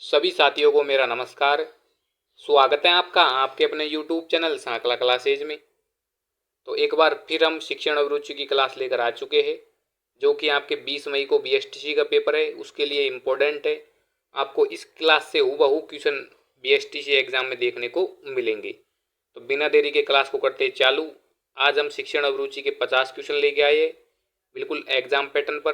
सभी साथियों को मेरा नमस्कार। स्वागत है आपका आपके अपने YouTube चैनल सांकला क्लासेज में। तो एक बार फिर हम शिक्षण अभिरुचि की क्लास लेकर आ चुके हैं, जो कि आपके 20 मई को बीएसटीसी का पेपर है, उसके लिए इम्पोर्टेंट है। आपको इस क्लास से हूबहू क्वेश्चन बीएसटीसी एग्जाम में देखने को मिलेंगे। तो बिना देरी के क्लास को करते चालू। आज हम शिक्षण अभिरुचि के 50 क्वेश्चन लेके आए हैं, बिल्कुल एग्जाम पैटर्न पर।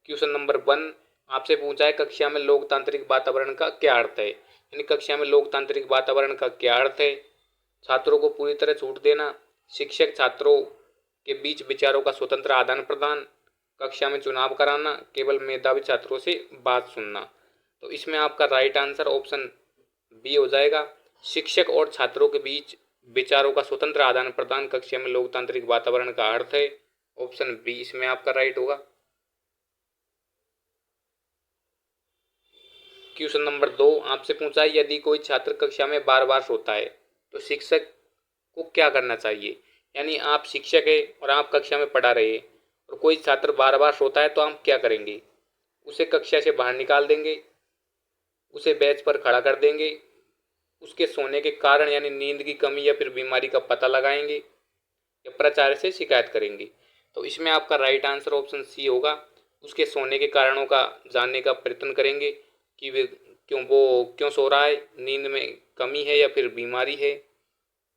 क्वेश्चन नंबर 1 आपसे पूछा है, कक्षा में लोकतांत्रिक वातावरण का क्या अर्थ है। यानी कक्षा में लोकतांत्रिक वातावरण का क्या अर्थ है। छात्रों को पूरी तरह छूट देना, शिक्षक छात्रों के बीच विचारों का स्वतंत्र आदान प्रदान, कक्षा में चुनाव कराना, केवल मेधावी छात्रों से बात सुनना। तो इसमें आपका राइट आंसर ऑप्शन बी हो जाएगा। शिक्षक और छात्रों के बीच विचारों का स्वतंत्र आदान प्रदान कक्षा में लोकतांत्रिक वातावरण का अर्थ है। ऑप्शन बी इसमें आपका राइट होगा। क्वेश्चन नंबर 2 आपसे पूछा है, यदि कोई छात्र कक्षा में बार बार सोता है तो शिक्षक को क्या करना चाहिए। यानी आप शिक्षक है और आप कक्षा में पढ़ा रहे हैं और कोई छात्र बार बार सोता है तो आप क्या करेंगे। उसे कक्षा से बाहर निकाल देंगे, उसे बेंच पर खड़ा कर देंगे, उसके सोने के कारण यानी नींद की कमी या फिर बीमारी का पता लगाएंगे, या प्राचार्य से शिकायत करेंगे। तो इसमें आपका राइट आंसर ऑप्शन सी होगा। उसके सोने के कारणों का जानने का प्रयत्न करेंगे कि वे क्यों सो रहा है, नींद में कमी है या फिर बीमारी है।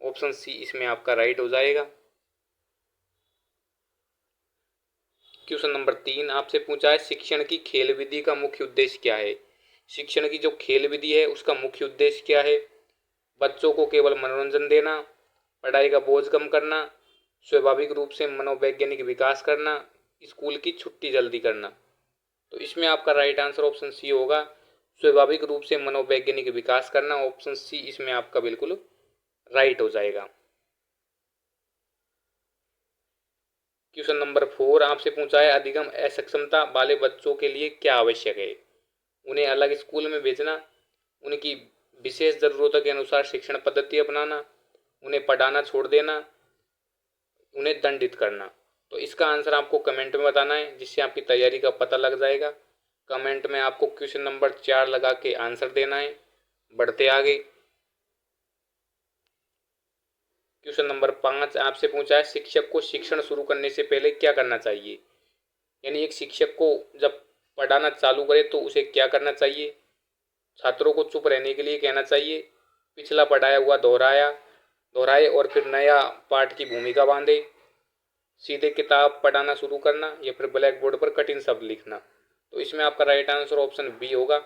ऑप्शन सी इसमें आपका राइट हो जाएगा। क्वेश्चन नंबर 3 आपसे पूछा है, शिक्षण की खेल विधि का मुख्य उद्देश्य क्या है। शिक्षण की जो खेल विधि है उसका मुख्य उद्देश्य क्या है। बच्चों को केवल मनोरंजन देना, पढ़ाई का बोझ कम करना, स्वाभाविक रूप से मनोवैज्ञानिक विकास करना, स्कूल की छुट्टी जल्दी करना। तो इसमें आपका राइट आंसर ऑप्शन सी होगा, स्वाभाविक रूप से मनोवैज्ञानिक विकास करना। ऑप्शन सी इसमें आपका बिल्कुल राइट हो जाएगा। क्वेश्चन नंबर 4 आपसे पूछा है, अधिगम असक्षमता वाले बच्चों के लिए क्या आवश्यक है। उन्हें अलग स्कूल में भेजना, उनकी विशेष जरूरतों के अनुसार शिक्षण पद्धति अपनाना, उन्हें पढ़ाना छोड़ देना, उन्हें दंडित करना। तो इसका आंसर आपको कमेंट में बताना है, जिससे आपकी तैयारी का पता लग जाएगा। कमेंट में आपको क्वेश्चन नंबर 4 लगा के आंसर देना है। बढ़ते आगे। क्वेश्चन नंबर 5 आपसे पूछा है, शिक्षक को शिक्षण शुरू करने से पहले क्या करना चाहिए। यानी एक शिक्षक को जब पढ़ाना चालू करे तो उसे क्या करना चाहिए। छात्रों को चुप रहने के लिए कहना चाहिए, पिछला पढ़ाया हुआ दोहराए और फिर नया पाठ की भूमिका बांधे, सीधे किताब पढ़ाना शुरू करना, या फिर ब्लैक बोर्ड पर कठिन शब्द लिखना। तो इसमें आपका राइट आंसर ऑप्शन बी होगा,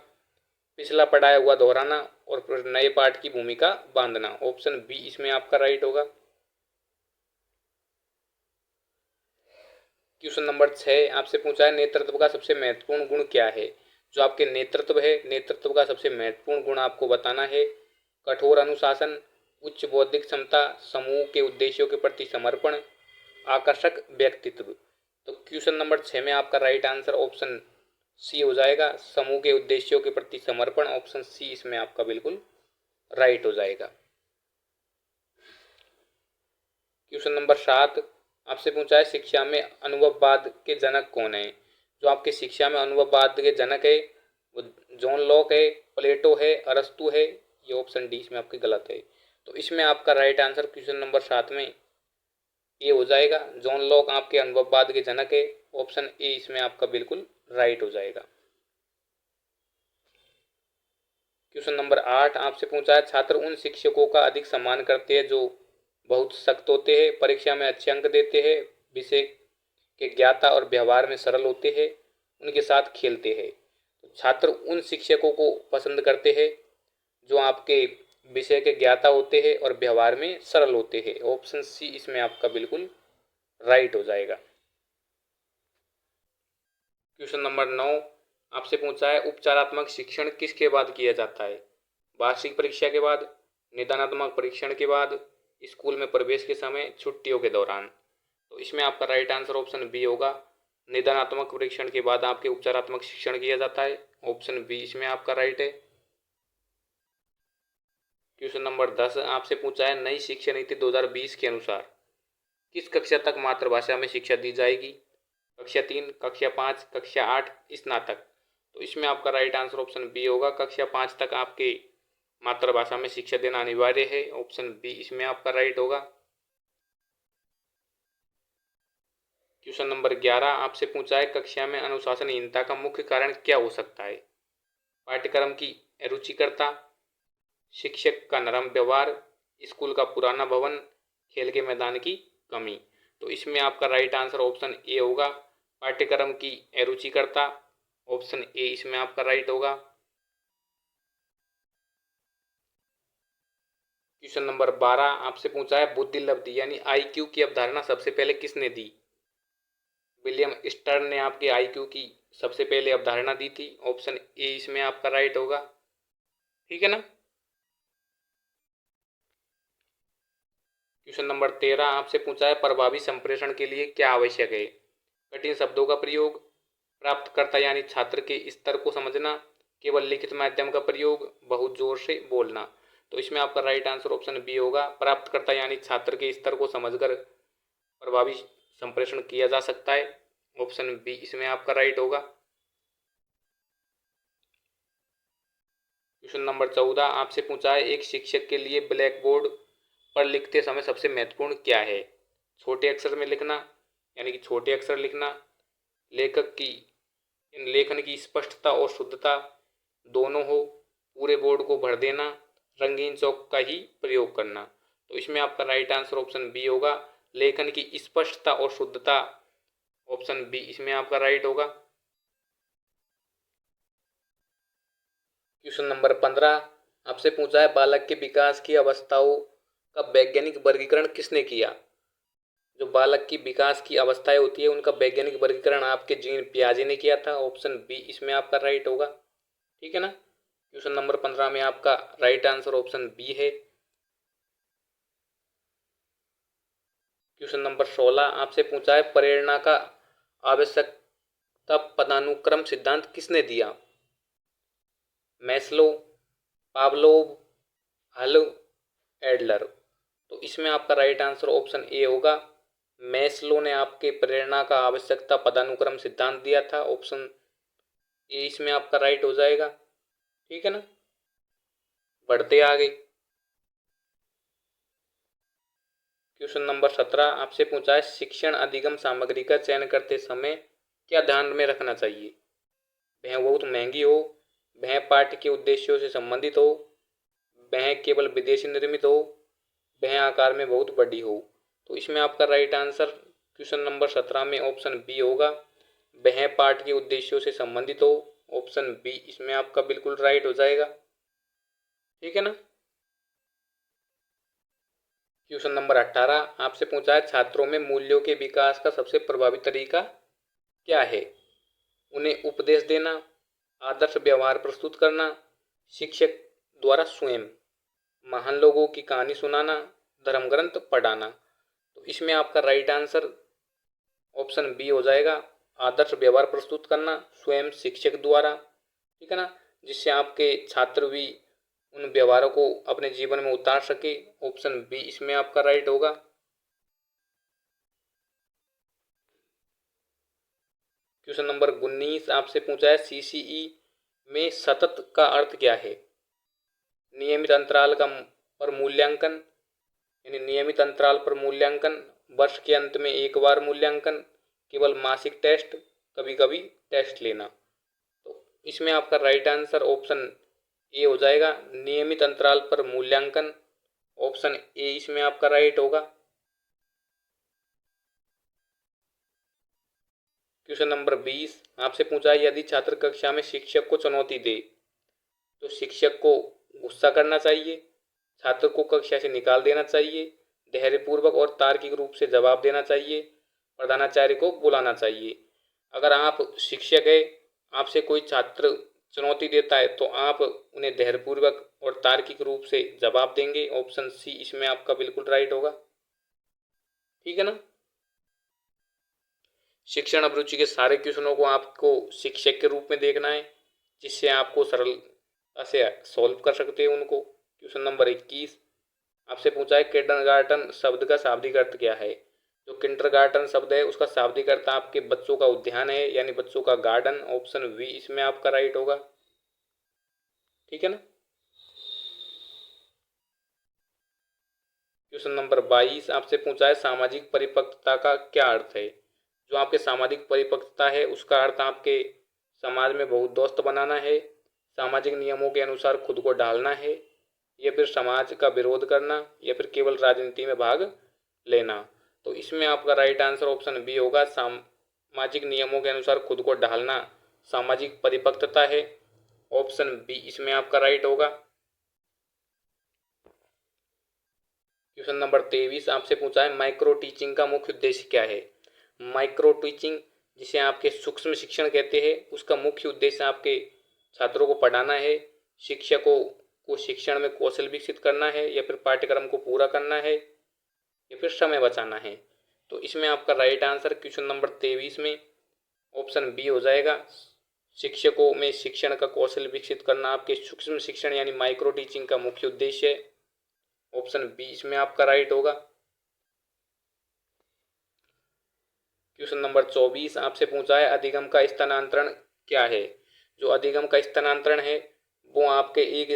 पिछला पढ़ाया हुआ दोहराना और फिर नए पाठ की भूमिका बांधना। ऑप्शन बी इसमें आपका राइट होगा। क्वेश्चन नंबर 6 आपसे पूछा है, नेतृत्व का सबसे महत्वपूर्ण गुण क्या है। जो आपके नेतृत्व है, नेतृत्व का सबसे महत्वपूर्ण गुण आपको बताना है। कठोर अनुशासन, उच्च बौद्धिक क्षमता, समूह के उद्देश्यों के प्रति समर्पण, आकर्षक व्यक्तित्व। तो क्वेश्चन नंबर 6 में आपका राइट आंसर ऑप्शन सी हो जाएगा, समूह के उद्देश्यों के प्रति समर्पण। ऑप्शन सी इसमें आपका बिल्कुल राइट हो जाएगा। क्वेश्चन नंबर 7 आपसे पूछा है, शिक्षा में अनुभववाद के जनक कौन है। जो आपके शिक्षा में अनुभववाद के जनक है वो जॉन लॉक है, प्लेटो है, अरस्तु है। ये ऑप्शन डी इसमें आपकी गलत है। तो इसमें आपका राइट आंसर क्वेश्चन नंबर 7 में ए हो जाएगा। जॉन लॉक आपके अनुभववाद के जनक है। ऑप्शन ए इसमें आपका बिल्कुल राइट हो जाएगा। क्वेश्चन नंबर 8 आपसे पूछा है, छात्र उन शिक्षकों का अधिक सम्मान करते हैं जो बहुत सख्त होते हैं, परीक्षा में अच्छे अंक देते हैं, विषय के ज्ञाता और व्यवहार में सरल होते हैं, उनके साथ खेलते हैं। तो छात्र उन शिक्षकों को पसंद करते हैं जो आपके विषय के ज्ञाता होते हैं और व्यवहार में सरल होते हैं। ऑप्शन सी इसमें आपका बिल्कुल राइट हो जाएगा। क्वेश्चन नंबर 9 आपसे पूछा है, उपचारात्मक शिक्षण किसके बाद किया जाता है। वार्षिक परीक्षा के बाद, निदानात्मक परीक्षण के बाद, स्कूल में प्रवेश के समय, छुट्टियों के दौरान। तो इसमें आपका राइट आंसर ऑप्शन बी होगा, निदानात्मक परीक्षण के बाद आपके उपचारात्मक शिक्षण किया जाता है। ऑप्शन बी इसमें आपका राइट है। क्वेश्चन नंबर 10 आपसे पूछा है, नई शिक्षा नीति 2020 के अनुसार किस कक्षा तक मातृभाषा में शिक्षा दी जाएगी। कक्षा 3, कक्षा 5, कक्षा 8, स्नातक। तो इसमें आपका राइट आंसर ऑप्शन बी होगा। कक्षा 5 तक आपके मातृभाषा में शिक्षा देना अनिवार्य है, ऑप्शन बी इसमें आपका राइट होगा। क्वेश्चन नंबर 11 आपसे पूछा है, कक्षा में अनुशासनहीनता का मुख्य कारण क्या हो सकता है? पाठ्यक्रम की रुचिकरता, शिक्षक का नरम व्यवहार, स्कूल का पुराना भवन, खेल के मैदान की कमी। तो इसमें आपका राइट आंसर ऑप्शन ए होगा, पाठ्यक्रम की अरुचिकरता, ऑप्शन ए इसमें आपका राइट होगा। क्वेश्चन नंबर 12 आपसे पूछा है, बुद्धि लब्धि यानी आईक्यू की अवधारणा सबसे पहले किसने दी? विलियम स्टर्न ने आपके आईक्यू की सबसे पहले अवधारणा दी थी, ऑप्शन ए इसमें आपका राइट होगा। ठीक है ना। क्वेश्चन नंबर 13 आपसे पूछा है, प्रभावी संप्रेषण के लिए क्या आवश्यक है? कठिन शब्दों का प्रयोग, प्राप्तकर्ता यानी छात्र के स्तर को समझना, केवल लिखित माध्यम का प्रयोग, बहुत जोर से बोलना। तो इसमें आपका राइट आंसर ऑप्शन बी होगा, प्राप्तकर्ता यानी छात्र के स्तर को समझकर प्रभावी संप्रेषण किया जा सकता है, ऑप्शन बी इसमें आपका राइट होगा। क्वेश्चन नंबर 14 आपसे पूछा है, एक शिक्षक के लिए ब्लैक बोर्ड पर लिखते समय सबसे महत्वपूर्ण क्या है? छोटे अक्षर में लिखना यानी कि छोटे अक्षर लिखना, लेखन की स्पष्टता और शुद्धता दोनों हो, पूरे बोर्ड को भर देना, रंगीन चौक का ही प्रयोग करना। तो इसमें आपका राइट आंसर ऑप्शन बी होगा, लेखन की स्पष्टता और शुद्धता, ऑप्शन बी इसमें आपका राइट होगा। क्वेश्चन नंबर 15 आपसे पूछा है, बालक के विकास की अवस्थाओं का वैज्ञानिक वर्गीकरण किसने किया? जो बालक की विकास की अवस्थाएं होती है उनका वैज्ञानिक वर्गीकरण आपके जीन पियाजे ने किया था, ऑप्शन बी इसमें आपका राइट होगा। ठीक है ना। क्वेश्चन नंबर 15 में आपका राइट आंसर ऑप्शन बी है। क्वेश्चन नंबर 16 आपसे पूछा है, प्रेरणा का आवश्यकता पदानुक्रम सिद्धांत किसने दिया? मैस्लो, पावलोव, हल, एडलर। तो इसमें आपका राइट आंसर ऑप्शन ए होगा, मैस्लो ने आपके प्रेरणा का आवश्यकता पदानुक्रम सिद्धांत दिया था, ऑप्शन ए इसमें आपका राइट हो जाएगा। ठीक है ना। बढ़ते आगे। क्वेश्चन नंबर 17 आपसे पूछा है, शिक्षण अधिगम सामग्री का चयन करते समय क्या ध्यान में रखना चाहिए? वह बहुत महंगी हो, वह पाठ्य के उद्देश्यों से संबंधित हो, वह केवल विदेशी निर्मित हो, वह आकार में बहुत बड़ी हो। तो इसमें आपका राइट आंसर क्वेश्चन नंबर 17 में ऑप्शन बी होगा, वह पाठ के उद्देश्यों से संबंधित हो, ऑप्शन बी इसमें आपका बिल्कुल राइट हो जाएगा। ठीक है ना। क्वेश्चन नंबर 18 आपसे पूछा है, छात्रों में मूल्यों के विकास का सबसे प्रभावी तरीका क्या है? उन्हें उपदेश देना, आदर्श व्यवहार प्रस्तुत करना, शिक्षक द्वारा स्वयं, महान लोगों की कहानी सुनाना, धर्म ग्रंथ पढ़ाना। तो इसमें आपका राइट आंसर ऑप्शन बी हो जाएगा, आदर्श व्यवहार प्रस्तुत करना स्वयं शिक्षक द्वारा। ठीक है ना, जिससे आपके छात्र भी उन व्यवहारों को अपने जीवन में उतार सके, ऑप्शन बी इसमें आपका राइट होगा। क्वेश्चन नंबर 19 आपसे पूछा है, सीसीई में सतत का अर्थ क्या है? नियमित अंतराल का पर मूल्यांकन यानी नियमित अंतराल पर मूल्यांकन, वर्ष के अंत में एक बार मूल्यांकन, केवल मासिक टेस्ट, कभी कभी टेस्ट लेना। तो इसमें आपका राइट आंसर ऑप्शन ए हो जाएगा, नियमित अंतराल पर मूल्यांकन, ऑप्शन ए इसमें आपका राइट होगा। क्वेश्चन नंबर 20 आपसे पूछा है, यदि छात्र कक्षा में शिक्षक को चुनौती दे तो शिक्षक को गुस्सा करना चाहिए, छात्र को कक्षा से निकाल देना चाहिए, धैर्यपूर्वक और तार्किक रूप से जवाब देना चाहिए, प्रधानाचार्य को बुलाना चाहिए। अगर आप शिक्षक है, आपसे कोई छात्र चुनौती देता है तो आप उन्हें धैर्यपूर्वक और तार्किक रूप से जवाब देंगे, ऑप्शन सी इसमें आपका बिल्कुल राइट होगा। ठीक है ना। शिक्षण अभिरुचि के सारे क्वेश्चनों को आपको शिक्षक के रूप में देखना है, जिससे आपको सरलता से सॉल्व कर सकते हैं उनको। क्वेश्चन नंबर 21 आपसे पूछा है, किंडरगार्टन शब्द का शाब्दिक अर्थ क्या है? जो किंडरगार्टन शब्द है उसका शाब्दिक अर्थ आपके बच्चों का उद्यान है, यानी बच्चों का गार्डन। ऑप्शन बी इसमें आपका राइट होगा। ठीक है ना। क्वेश्चन नंबर 22 आपसे पूछा है सामाजिक परिपक्वता का क्या अर्थ है। जो आपके सामाजिक परिपक्वता है उसका अर्थ आपके समाज में बहुत दोस्त बनाना है, सामाजिक नियमों के अनुसार खुद को ढालना है, या फिर समाज का विरोध करना, या फिर केवल राजनीति में भाग लेना। तो इसमें आपका राइट आंसर ऑप्शन बी होगा। सामाजिक नियमों के अनुसार खुद को ढालना सामाजिक परिपक्वता है। ऑप्शन बी इसमें आपका राइट होगा। क्वेश्चन नंबर 23 आपसे पूछा है माइक्रो टीचिंग का मुख्य उद्देश्य क्या है। माइक्रो टीचिंग, जिसे आपके सूक्ष्म शिक्षण कहते हैं, उसका मुख्य उद्देश्य आपके छात्रों को पढ़ाना है, शिक्षकों को शिक्षण में कौशल विकसित करना है, या फिर पाठ्यक्रम को पूरा करना है, या फिर समय बचाना है। तो इसमें आपका राइट आंसर क्वेश्चन नंबर 23 में ऑप्शन बी हो जाएगा। शिक्षकों में शिक्षण का कौशल विकसित करना आपके सूक्ष्म शिक्षण यानी माइक्रो टीचिंग का मुख्य उद्देश्य है। ऑप्शन बी इसमें आपका राइट होगा। क्वेश्चन नंबर 24 आपसे पूछा है अधिगम का स्थानांतरण क्या है। जो अधिगम का स्थानांतरण है वो आपके एक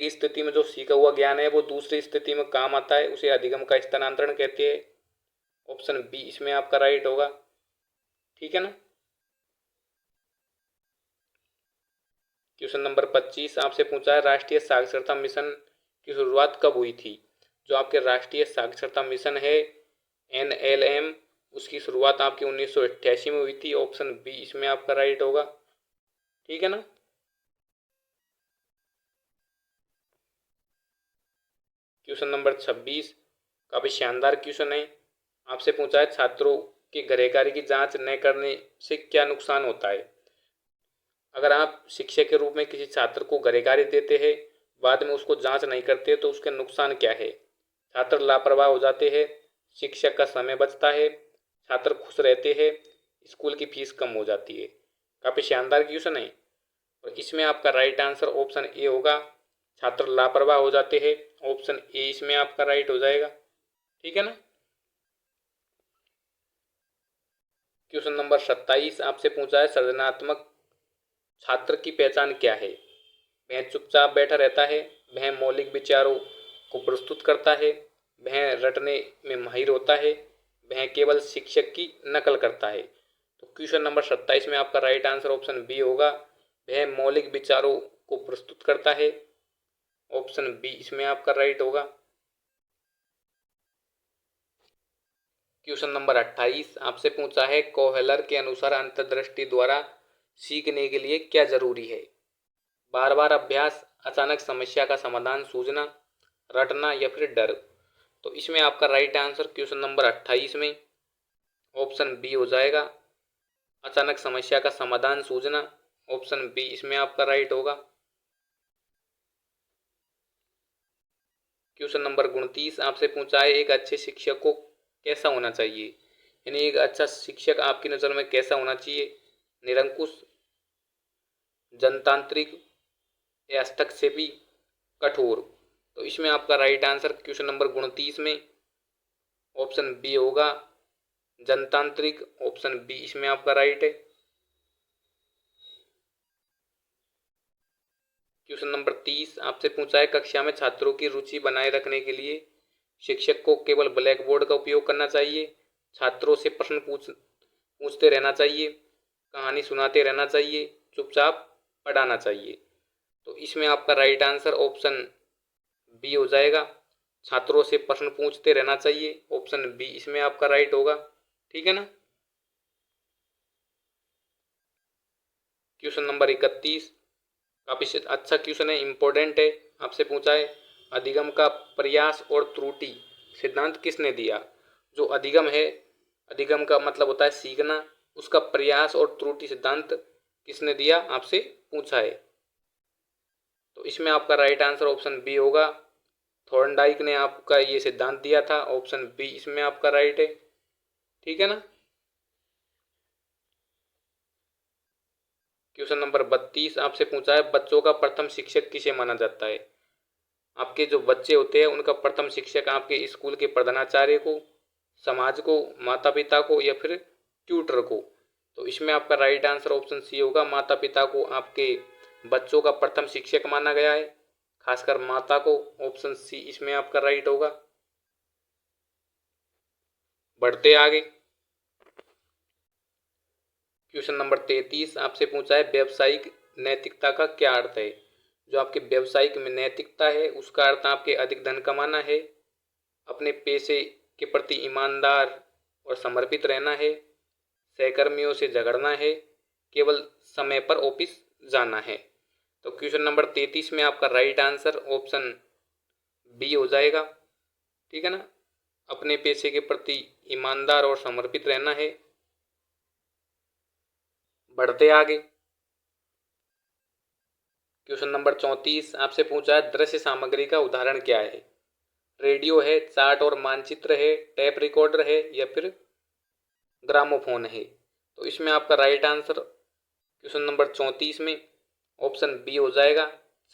स्थिति में जो सीखा हुआ ज्ञान है वो दूसरी स्थिति में काम आता है, उसे अधिगम का स्थानांतरण कहते हैं। ऑप्शन बी इसमें आपका राइट होगा। ठीक है ना। क्वेश्चन नंबर 25 आपसे पूछा है राष्ट्रीय साक्षरता मिशन की शुरुआत कब हुई थी। जो आपके राष्ट्रीय साक्षरता मिशन है NLM, उसकी शुरुआत आपकी 1988 में हुई थी। ऑप्शन बी इसमें आपका राइट होगा। ठीक है ना। क्वेश्चन नंबर 26 काफी शानदार क्वेश्चन है। आपसे पूछा है छात्रों के गृह कार्य की जांच न करने से क्या नुकसान होता है। अगर आप शिक्षक के रूप में किसी छात्र को गृह कार्य देते हैं, बाद में उसको जांच नहीं करते, तो उसके नुकसान क्या है। छात्र लापरवाह हो जाते हैं, शिक्षक का समय बचता है, छात्र खुश रहते हैं, स्कूल की फीस कम हो जाती है। काफ़ी शानदार क्वेश्चन है और इसमें आपका राइट आंसर ऑप्शन ए होगा। छात्र लापरवाह हो जाते हैं, ऑप्शन ए इसमें आपका राइट हो जाएगा। ठीक है ना। क्वेश्चन नंबर 27 आपसे पूछा है सृजनात्मक छात्र की पहचान क्या है। वह चुपचाप बैठा रहता है, वह मौलिक विचारों को प्रस्तुत करता है, वह रटने में माहिर होता है, वह केवल शिक्षक की नकल करता है। तो क्वेश्चन नंबर 27 में आपका राइट आंसर ऑप्शन बी होगा। वह मौलिक विचारों को प्रस्तुत करता है। ऑप्शन बी इसमें आपका राइट होगा। क्वेश्चन नंबर 28 आपसे पूछा है कोहेलर के अनुसार अंतर्दृष्टि द्वारा सीखने के लिए क्या जरूरी है। बार बार अभ्यास, अचानक समस्या का समाधान सूझना, रटना, या फिर डर। तो इसमें आपका राइट आंसर क्वेश्चन नंबर 28 में ऑप्शन बी हो जाएगा। अचानक समस्या का समाधान सूझना, ऑप्शन बी इसमें आपका राइट होगा। क्वेश्चन नंबर 29 आपसे पूछा है एक अच्छे शिक्षक को कैसा होना चाहिए, यानी एक अच्छा शिक्षक आपकी नज़र में कैसा होना चाहिए। निरंकुश, जनतांत्रिक, या हस्तक्षेपी, कठोर। तो इसमें आपका राइट आंसर क्वेश्चन नंबर 29 में ऑप्शन बी होगा, जनतांत्रिक। ऑप्शन बी इसमें आपका राइट है। क्वेश्चन नंबर 30 आपसे पूछा है कक्षा में छात्रों की रुचि बनाए रखने के लिए शिक्षक को केवल ब्लैक बोर्ड का उपयोग करना चाहिए, छात्रों से प्रश्न पूछते रहना चाहिए, कहानी सुनाते रहना चाहिए, चुपचाप पढ़ाना चाहिए। तो इसमें आपका राइट आंसर ऑप्शन बी हो जाएगा। छात्रों से प्रश्न पूछते रहना चाहिए, ऑप्शन बी इसमें आपका राइट होगा। ठीक है ना। क्वेश्चन नंबर 31 काफी अच्छा क्वेश्चन है, इंपॉर्टेंट है। आपसे पूछा है अधिगम का प्रयास और त्रुटि सिद्धांत किसने दिया। जो अधिगम है, अधिगम का मतलब होता है सीखना, उसका प्रयास और त्रुटि सिद्धांत किसने दिया आपसे पूछा है। तो इसमें आपका राइट आंसर ऑप्शन बी होगा। थॉर्नडाइक ने आपका ये सिद्धांत दिया था। ऑप्शन बी इसमें आपका राइट है। ठीक है ना। क्वेश्चन नंबर 32 आपसे पूछा है बच्चों का प्रथम शिक्षक किसे माना जाता है। आपके जो बच्चे होते हैं उनका प्रथम शिक्षक आपके स्कूल के प्रधानाचार्य को, समाज को, माता पिता को या फिर ट्यूटर को? तो इसमें आपका राइट आंसर ऑप्शन सी होगा। माता पिता को आपके बच्चों का प्रथम शिक्षक माना गया है, खासकर माता को। ऑप्शन सी इसमें आपका राइट होगा। बढ़ते आगे। क्वेश्चन नंबर 33 आपसे पूछा है व्यावसायिक नैतिकता का क्या अर्थ है? जो आपके व्यावसायिक में नैतिकता है उसका अर्थ आपके अधिक धन कमाना है, अपने पेशे के प्रति ईमानदार और समर्पित रहना है, सहकर्मियों से झगड़ना है, केवल समय पर ऑफिस जाना है। तो क्वेश्चन नंबर 33 में आपका राइट आंसर ऑप्शन बी हो जाएगा। ठीक है ना, अपने पेशे के प्रति ईमानदार और समर्पित रहना है। बढ़ते आगे। क्वेश्चन नंबर 34 आपसे पूछा है दृश्य सामग्री का उदाहरण क्या है? रेडियो है, चार्ट और मानचित्र है, टेप रिकॉर्डर है या फिर ग्रामोफोन है? तो इसमें आपका राइट आंसर क्वेश्चन नंबर 34 में ऑप्शन बी हो जाएगा,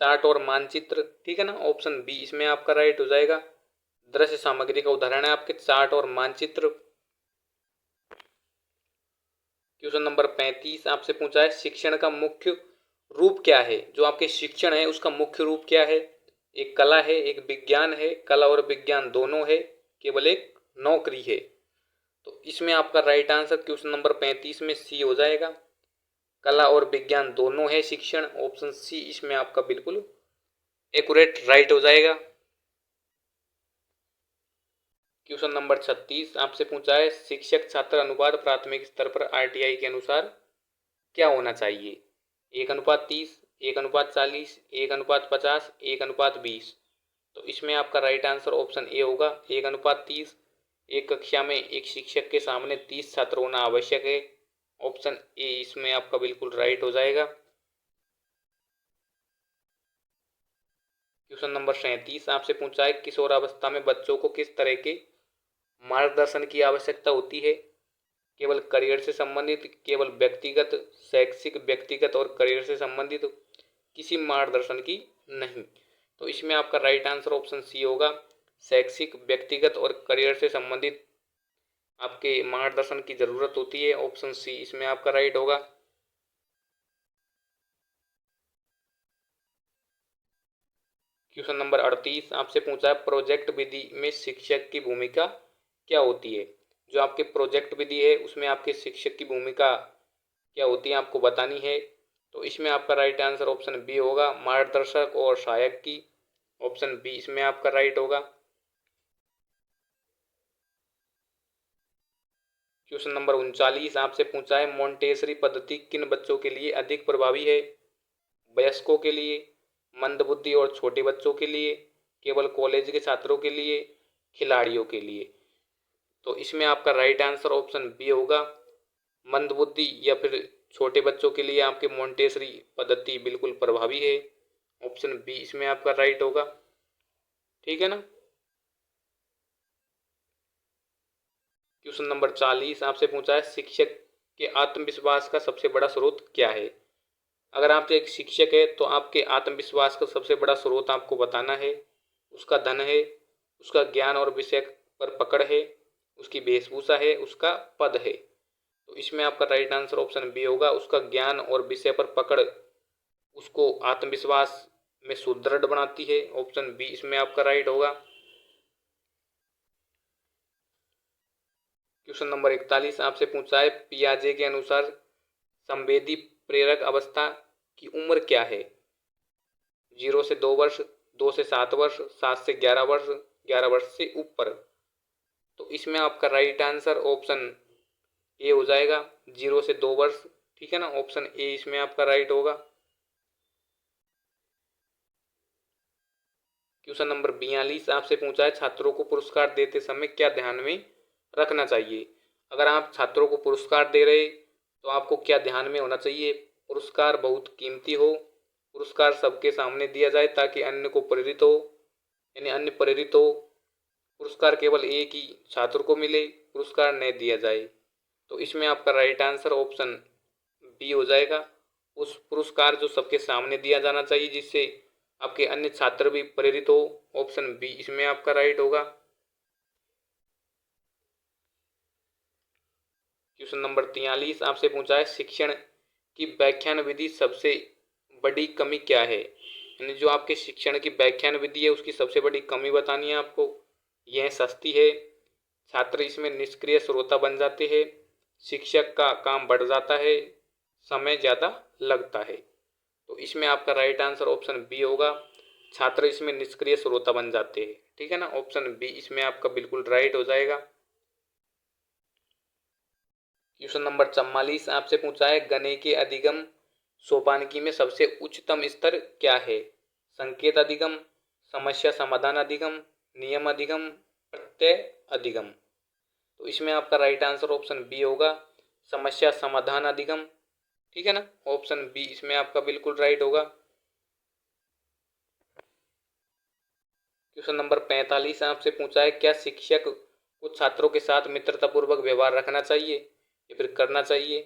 चार्ट और मानचित्र। ठीक है ना, ऑप्शन बी इसमें आपका राइट हो जाएगा। दृश्य सामग्री का उदाहरण है आपके चार्ट और मानचित्र। क्वेश्चन नंबर 35 आपसे पूछा है शिक्षण का मुख्य रूप क्या है? जो आपके शिक्षण है उसका मुख्य रूप क्या है? एक कला है, एक विज्ञान है, कला और विज्ञान दोनों है, केवल एक नौकरी है? तो इसमें आपका राइट आंसर क्वेश्चन नंबर 35 में सी हो जाएगा। कला और विज्ञान दोनों है शिक्षण। ऑप्शन सी इसमें आपका बिल्कुल एक्यूरेट राइट हो जाएगा। क्वेश्चन नंबर 36 आपसे पूछा है शिक्षक छात्र अनुपात प्राथमिक स्तर पर आरटीआई के अनुसार क्या होना चाहिए? 1:30, 1:40, 1:50, 1:20? तो इसमें आपका राइट आंसर ऑप्शन ए होगा, 1:30। एक कक्षा में एक शिक्षक के सामने 30 छात्र होना आवश्यक है। ऑप्शन ए इसमें आपका बिल्कुल राइट हो जाएगा। क्वेश्चन नंबर 37 आपसे पूछा है किशोरावस्था में बच्चों को किस तरह के मार्गदर्शन की आवश्यकता होती है? केवल करियर से संबंधित, केवल व्यक्तिगत, शैक्षिक, व्यक्तिगत और करियर से संबंधित, किसी मार्गदर्शन की नहीं? तो इसमें आपका राइट आंसर ऑप्शन सी होगा, शैक्षिक, व्यक्तिगत और करियर से संबंधित आपके मार्गदर्शन की जरूरत होती है। ऑप्शन सी इसमें आपका राइट होगा। क्वेश्चन नंबर 38 आपसे पूछा है प्रोजेक्ट विधि में शिक्षक की भूमिका क्या होती है? जो आपके प्रोजेक्ट विधि है उसमें आपके शिक्षक की भूमिका क्या होती है आपको बतानी है। तो इसमें आपका राइट आंसर ऑप्शन बी होगा, मार्गदर्शक और सहायक की। ऑप्शन बी इसमें आपका राइट होगा। क्वेश्चन नंबर 39 आपसे पूछा है मोंटेसरी पद्धति किन बच्चों के लिए अधिक प्रभावी है? वयस्कों के लिए, मंदबुद्धि और छोटे बच्चों के लिए, केवल कॉलेज के छात्रों के लिए, खिलाड़ियों के लिए? तो इसमें आपका राइट आंसर ऑप्शन बी होगा, मंदबुद्धि या फिर छोटे बच्चों के लिए आपके मोंटेसरी पद्धति बिल्कुल प्रभावी है। ऑप्शन बी इसमें आपका राइट होगा। ठीक है ना। क्वेश्चन नंबर 40 आपसे पूछा है शिक्षक के आत्मविश्वास का सबसे बड़ा स्रोत क्या है? अगर आप एक शिक्षक है तो आपके आत्मविश्वास का सबसे बड़ा स्रोत आपको बताना है। उसका धन है, उसका ज्ञान और विषय पर पकड़ है, उसकी वेशभूषा है, उसका पद है? तो इसमें आपका राइट आंसर ऑप्शन बी होगा, उसका ज्ञान और विषय पर पकड़ उसको आत्मविश्वास में सुदृढ़ बनाती है। ऑप्शन बी इसमें आपका राइट होगा। क्वेश्चन नंबर 41 आपसे पूछा है पियाजे के अनुसार संवेदी प्रेरक अवस्था की उम्र क्या है? 0 से 2 वर्ष, 2 से 7 वर्ष, 7 से 11 वर्ष, 11 वर्ष से ऊपर? तो इसमें आपका राइट आंसर ऑप्शन ए हो जाएगा, 0 से 2 वर्ष। ठीक है ना, ऑप्शन ए इसमें आपका राइट होगा। क्वेश्चन नंबर 42 आपसे पूछा है छात्रों को पुरस्कार देते समय क्या ध्यान में रखना चाहिए? अगर आप छात्रों को पुरस्कार दे रहे तो आपको क्या ध्यान में होना चाहिए? पुरस्कार बहुत कीमती हो, पुरस्कार सबके सामने दिया जाए ताकि अन्य को प्रेरित हो, यानी अन्य प्रेरित हो, पुरस्कार केवल एक ही छात्र को मिले, पुरस्कार न दिया जाए? तो इसमें आपका राइट आंसर ऑप्शन बी हो जाएगा, उस पुरस्कार जो सबके सामने दिया जाना चाहिए जिससे आपके अन्य छात्र भी प्रेरित हो। ऑप्शन बी इसमें आपका राइट होगा। क्वेश्चन नंबर 43 आपसे पूछा है शिक्षण की व्याख्यान विधि सबसे बड़ी कमी क्या है। यानी जो आपके शिक्षण की व्याख्यान विधि है उसकी सबसे बड़ी कमी बतानी है आपको। यह सस्ती है, छात्र इसमें निष्क्रिय श्रोता बन जाते हैं, शिक्षक का काम बढ़ जाता है, समय ज़्यादा लगता है। तो इसमें आपका राइट आंसर ऑप्शन बी होगा, छात्र इसमें निष्क्रिय श्रोता बन जाते हैं। ठीक है ना, ऑप्शन बी इसमें आपका बिल्कुल राइट हो जाएगा। क्वेश्चन नंबर 44 आपसे पूछा है गणित के अधिगम सोपानकी में सबसे उच्चतम स्तर क्या है। संकेत अधिगम, समस्या समाधान अधिगम, नियम अधिगम, प्रत्यय अधिगम। तो इसमें आपका राइट आंसर ऑप्शन बी होगा, समस्या समाधान अधिगम। ठीक है ना, ऑप्शन बी इसमें आपका बिल्कुल राइट होगा। क्वेश्चन नंबर 45 आपसे पूछा है क्या शिक्षक को छात्रों के साथ मित्रतापूर्वक व्यवहार रखना चाहिए या फिर करना चाहिए।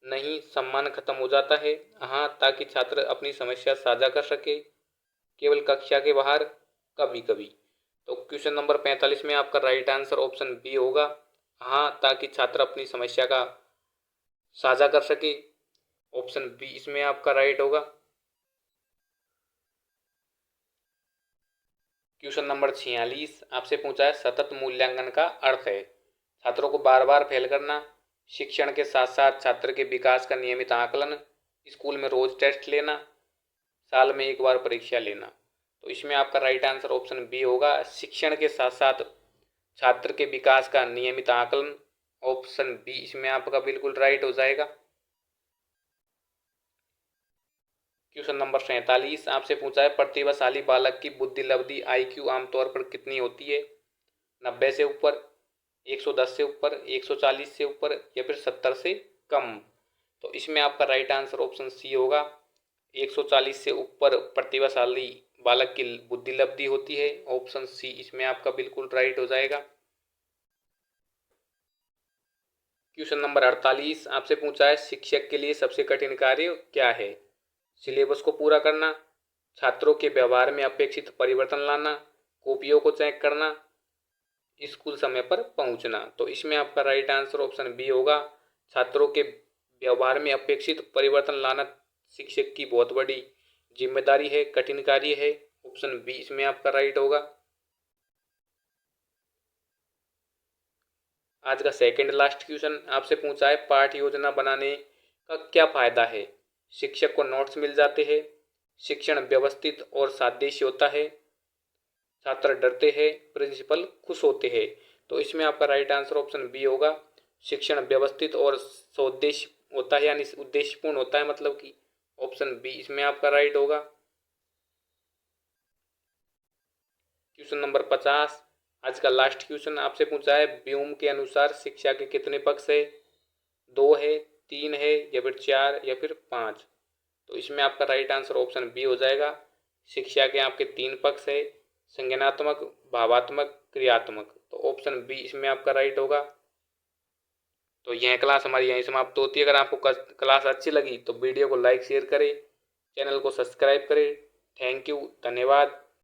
नहीं, सम्मान खत्म हो जाता है। हाँ, ताकि छात्र अपनी समस्या साझा कर सके, केवल कक्षा के बाहर कभी कभी। तो क्वेश्चन नंबर 45 में आपका राइट आंसर ऑप्शन बी होगा, हाँ, ताकि छात्र अपनी समस्या का साझा कर सके। ऑप्शन बी इसमें आपका राइट होगा। क्वेश्चन नंबर 46 आपसे पूछा है सतत मूल्यांकन का अर्थ है। छात्रों को बार बार फेल करना, शिक्षण के साथ साथ छात्र के विकास का नियमित आकलन, स्कूल में रोज टेस्ट लेना, साल में एक बार परीक्षा लेना। तो इसमें आपका राइट आंसर ऑप्शन बी होगा, शिक्षण के साथ साथ छात्र के विकास का नियमित आकलन। ऑप्शन बी इसमें आपका बिल्कुल राइट हो जाएगा। क्वेश्चन नंबर 47 आपसे पूछा है प्रतिभाशाली बालक की बुद्धि लब्धि IQ आमतौर पर कितनी होती है। 90 से ऊपर, 110 से ऊपर, 140 से ऊपर या फिर 70 से कम। तो इसमें आपका राइट आंसर ऑप्शन सी होगा, 140 से ऊपर प्रतिभाशाली बालक की बुद्धि लब्धि होती है। ऑप्शन सी इसमें आपका बिल्कुल राइट हो जाएगा। क्वेश्चन नंबर 48 आपसे पूछा है शिक्षक के लिए सबसे कठिन कार्य क्या है। सिलेबस को पूरा करना, छात्रों के व्यवहार में अपेक्षित परिवर्तन लाना, कॉपियों को चेक करना, स्कूल समय पर पहुंचना। तो इसमें आपका राइट आंसर ऑप्शन बी होगा, छात्रों के व्यवहार में अपेक्षित परिवर्तन लाना शिक्षक की बहुत बड़ी जिम्मेदारी है, कठिन कार्य है। ऑप्शन बी इसमें आपका राइट होगा। आज का सेकंड लास्ट क्वेश्चन आपसे पूछा है पाठ योजना बनाने का क्या फायदा है। शिक्षक को नोट्स मिल जाते हैं, शिक्षण व्यवस्थित और सादृश्य होता है, छात्र डरते हैं, प्रिंसिपल खुश होते हैं। तो इसमें आपका राइट आंसर ऑप्शन बी होगा, शिक्षण व्यवस्थित और सौद्देश्य होता है, यानी उद्देश्यपूर्ण होता है, मतलब कि ऑप्शन बी इसमें आपका राइट होगा। क्वेश्चन नंबर 50 आज का लास्ट क्वेश्चन आपसे पूछा है ब्लूम के अनुसार शिक्षा के कितने पक्ष है। 2 है, 3 है या फिर 4 या फिर 5। तो इसमें आपका राइट आंसर ऑप्शन बी हो जाएगा, शिक्षा के आपके 3 पक्ष है, संज्ञानात्मक, भावात्मक, क्रियात्मक। तो ऑप्शन बी इसमें आपका राइट होगा। तो यह क्लास हमारी यहीं समाप्त होती है। अगर आपको क्लास अच्छी लगी तो वीडियो को लाइक शेयर करें, चैनल को सब्सक्राइब करें। थैंक यू, धन्यवाद।